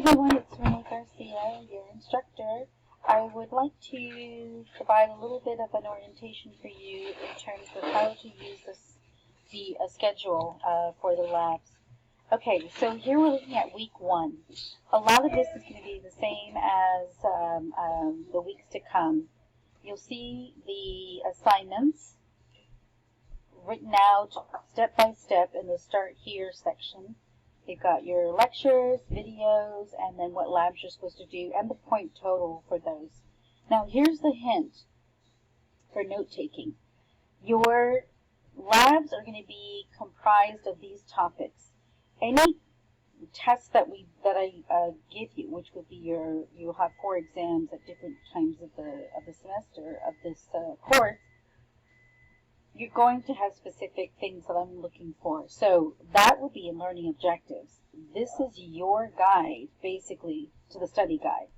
everyone, it's Renee Garcia, your instructor. I would like to provide a little bit of an orientation for you in terms of how to use the schedule for the labs. Okay, so here we're looking at week 1. A lot of this is going to be the same as the weeks to come. You'll see the assignments written out step by step in the Start Here section. You've got your lectures, videos, and then what labs you're supposed to do, and the point total for those. Now, here's the hint for note-taking. Your labs are going to be comprised of these topics. Any tests that I give you, which would be you'll have 4 exams at different times of the semester of this course. You're going to have specific things that I'm looking for. So that will be in learning objectives. This is your guide, basically, to the study guide.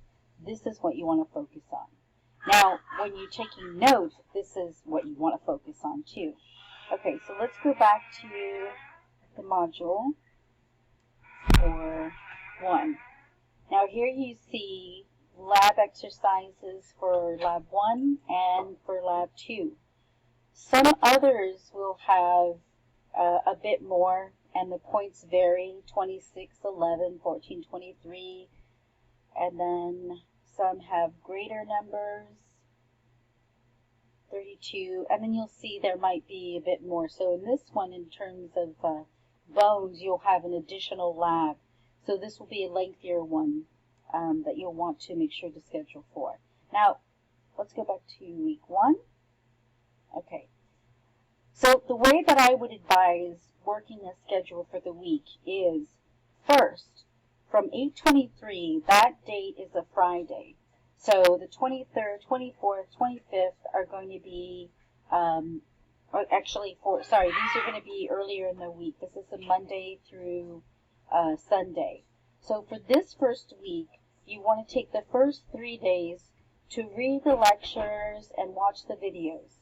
This is what you want to focus on. Now, when you're taking notes, this is what you want to focus on, too. Okay, so let's go back to the module for 1. Now, here you see lab exercises for lab 1 and for lab 2. Some others will have a bit more, and the points vary, 26, 11, 14, 23, and then some have greater numbers, 32, and then you'll see there might be a bit more. So in this one, in terms of bones, you'll have an additional lab. So this will be a lengthier one that you'll want to make sure to schedule for. Now, let's go back to week 1. Okay, so the way that I would advise working a schedule for the week is, first, from 8/23, that date is a Friday. So the 23rd, 24th, 25th are going to be, these are going to be earlier in the week. This is a Monday through Sunday. So for this first week, you want to take the first 3 days to read the lectures and watch the videos.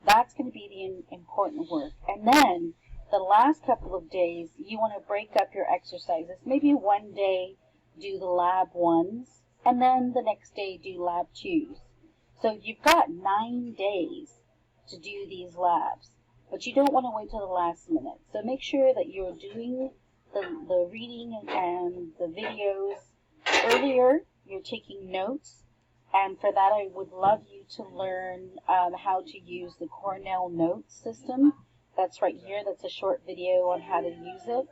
That's going to be the important work. And then the last couple of days, you want to break up your exercises. Maybe one day do the lab 1s, and then the next day do lab 2s. So you've got 9 days to do these labs, but you don't want to wait till the last minute. So make sure that you're doing the reading and the videos earlier. You're taking notes. And for that, I would love you to learn how to use the Cornell Notes system. That's right here. That's a short video on how to use it.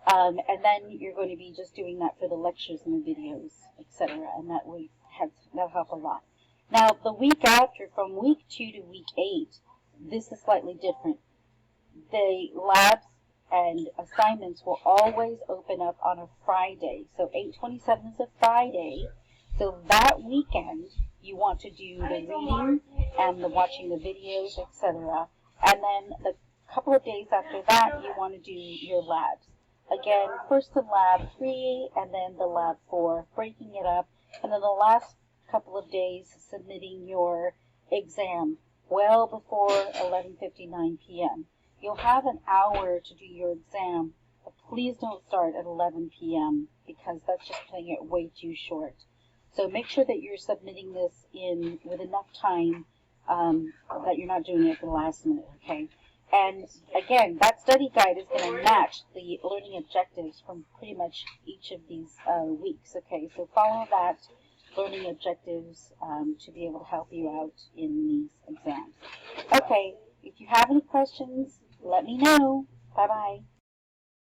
And then you're going to be just doing that for the lectures and the videos, etc. And that'll help a lot. Now, the week after, from week 2 to week 8, this is slightly different. The labs and assignments will always open up on a Friday. So 8/27 is a Friday. So that weekend, you want to do the reading and the watching the videos, etc. And then the couple of days after that, you want to do your labs. Again, first the lab 3 and then the lab 4, breaking it up. And then the last couple of days, submitting your exam well before 11:59 p.m. You'll have an hour to do your exam, but please don't start at 11 p.m. because that's just playing it way too short. So make sure that you're submitting this in with enough time that you're not doing it at the last minute, okay? And again, that study guide is going to match the learning objectives from pretty much each of these weeks, okay? So follow that learning objectives to be able to help you out in these exams. Okay, if you have any questions, let me know. Bye-bye.